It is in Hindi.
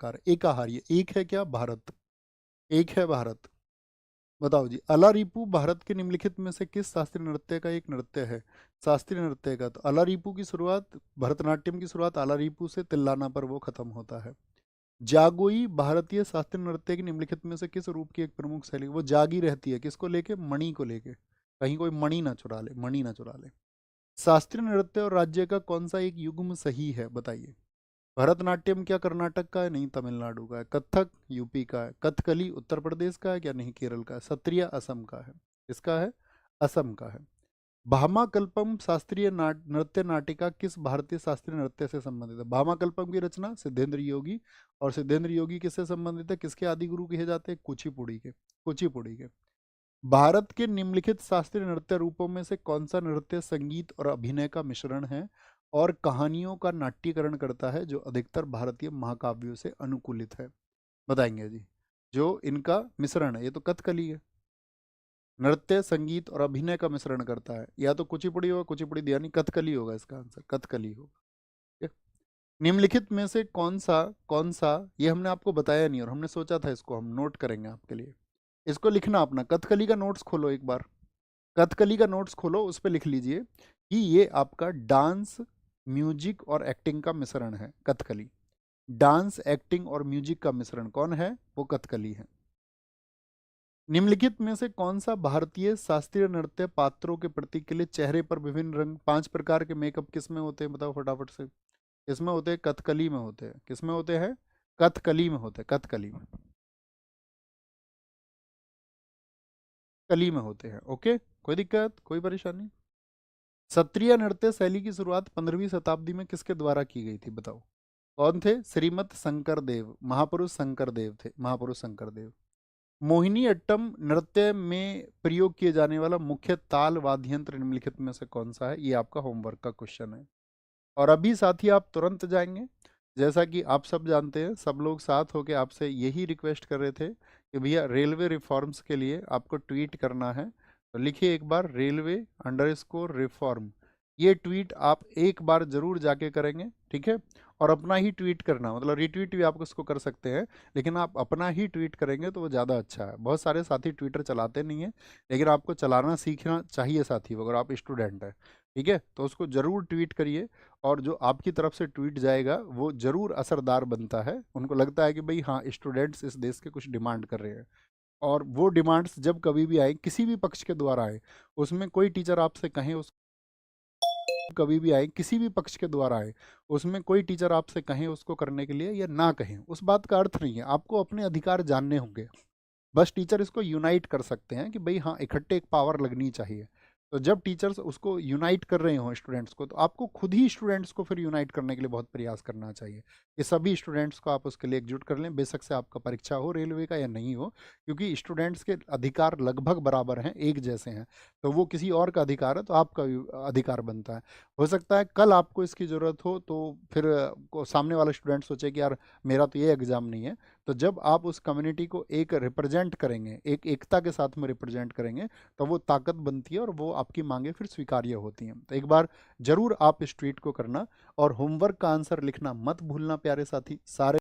आकार, एकाहार, ये एक है क्या? भारत, एक है भारत। बताओ जी, अलारीपू भारत के निम्नलिखित में से किस शास्त्रीय नृत्य का एक नृत्य है? शास्त्रीय नृत्य का, तो अलारीपू की शुरुआत, भरतनाट्यम की शुरुआत अलारीपू से तिल्लाना पर वो खत्म होता है। जागोई भारतीय शास्त्रीय नृत्य के निम्नलिखित में से किस रूप की एक प्रमुख शैली? वो जागी रहती है, किसको लेके? मणि को लेके, कहीं कोई मणि ना चुरा ले, मणि ना चुरा ले। शास्त्रीय नृत्य और राज्य का कौन सा एक युग्म सही है, बताइए। भरतनाट्यम क्या कर्नाटक का है? नहीं, तमिलनाडु का है। कथक यूपी का है। कथकली उत्तर प्रदेश का है क्या? नहीं, केरल का है। सत्रिया असम का है। किसका है? असम का है। भामाकल्पम शास्त्रीय नृत्य नाटिका किस भारतीय शास्त्रीय नृत्य से संबंधित है? भामाकल्पम की रचना सिद्धेंद्र योगी, और सिद्धेंद्र योगी किससे संबंधित है? किसके आदि गुरु कहे जाते हैं? कुचिपुड़ी के, कुचिपुड़ी के। भारत के निम्नलिखित शास्त्रीय नृत्य रूपों में से कौन सा नृत्य संगीत और अभिनय का मिश्रण है और कहानियों का नाट्यीकरण करता है, जो अधिकतर भारतीय महाकाव्यों से अनुकूलित है? बताएंगे जी। जो इनका मिश्रण है, ये तो कथकली है, नृत्य संगीत और अभिनय का मिश्रण करता है। या तो कुचिपुड़ी होगा, कुचिपुड़ी दिया नहीं, कथकली होगा इसका आंसर, कथकली होगा। ठीक है? निम्नलिखित में से कौन सा, ये हमने आपको बताया नहीं और हमने सोचा था इसको हम नोट करेंगे आपके लिए। इसको लिखना अपना, कथकली का नोट्स खोलो एक बार, कथकली का नोट्स खोलो, उस पर लिख लीजिए कि ये आपका डांस, म्यूजिक और एक्टिंग का मिश्रण है कथकली। डांस, एक्टिंग और म्यूजिक का मिश्रण कौन है? वो कथकली है। निम्नलिखित में से कौन सा भारतीय शास्त्रीय नृत्य पात्रों के प्रतीक के लिए चेहरे पर विभिन्न रंग, 5 प्रकार के मेकअप किस में होते हैं? बताओ फटाफट से। किसमें होते हैं? कथकली में होते हैं। किसमें होते हैं? कथकली में होते हैं, कथकली में, कली में होते हैं। ओके, कोई दिक्कत, कोई परेशानी? सत्रिय नृत्य शैली की शुरुआत 15वीं शताब्दी में किसके द्वारा की गई थी? बताओ कौन थे? श्रीमत शंकर देव, महापुरुष शंकर देव थे, महापुरुष शंकर देव। मोहिनी अट्टम नृत्य में प्रयोग किए जाने वाला मुख्य ताल वाद्य यंत्र निम्नलिखित में से कौन सा है? ये आपका होमवर्क का क्वेश्चन है। और अभी साथी आप तुरंत जाएंगे, जैसा कि आप सब जानते हैं, सब लोग साथ होकर आपसे यही रिक्वेस्ट कर रहे थे कि भैया रेलवे रिफॉर्म्स के लिए आपको ट्वीट करना है, तो लिखिए एक बार रेलवे_रिफॉर्म। ये ट्वीट आप एक बार जरूर जाके करेंगे, ठीक है? और अपना ही ट्वीट करना, मतलब रिट्वीट भी आप उसको कर सकते हैं, लेकिन आप अपना ही ट्वीट करेंगे तो वो ज़्यादा अच्छा है। बहुत सारे साथी ट्विटर चलाते नहीं हैं, लेकिन आपको चलाना सीखना चाहिए साथी, अगर आप स्टूडेंट हैं, ठीक है? तो उसको ज़रूर ट्वीट करिए, और जो आपकी तरफ से ट्वीट जाएगा वो ज़रूर असरदार बनता है। उनको लगता है कि भाई हाँ, स्टूडेंट्स इस देश के कुछ डिमांड कर रहे हैं, और वो डिमांड्स जब कभी भी आए, किसी भी पक्ष के द्वारा आए, उसमें कोई टीचर आपसे कहे, उस कभी भी आए, किसी भी पक्ष के द्वारा आए, उसमें कोई टीचर आपसे कहें उसको करने के लिए या ना कहें, उस बात का अर्थ नहीं है। आपको अपने अधिकार जानने होंगे, बस टीचर इसको यूनाइट कर सकते हैं कि भाई हाँ, इकट्ठे एक पावर लगनी चाहिए। तो जब टीचर्स उसको यूनाइट कर रहे हों स्टूडेंट्स को, तो आपको खुद ही स्टूडेंट्स को फिर यूनाइट करने के लिए बहुत प्रयास करना चाहिए कि सभी स्टूडेंट्स को आप उसके लिए एकजुट कर लें, बेशक से आपका परीक्षा हो रेलवे का या नहीं हो, क्योंकि स्टूडेंट्स के अधिकार लगभग बराबर हैं, एक जैसे हैं। तो वो किसी और का अधिकार है तो आपका भी अधिकार बनता है। हो सकता है कल आपको इसकी ज़रूरत हो, तो फिर सामने वाला स्टूडेंट सोचे कि यार मेरा तो ये एग्ज़ाम नहीं है। तो जब आप उस कम्युनिटी को एक रिप्रेजेंट करेंगे, एक एकता के साथ में रिप्रेजेंट करेंगे, तो वो ताकत बनती है और वो आपकी मांगे फिर स्वीकार्य होती हैं। तो एक बार जरूर आप इस ट्वीट को करना, और होमवर्क का आंसर लिखना मत भूलना प्यारे साथी। सारे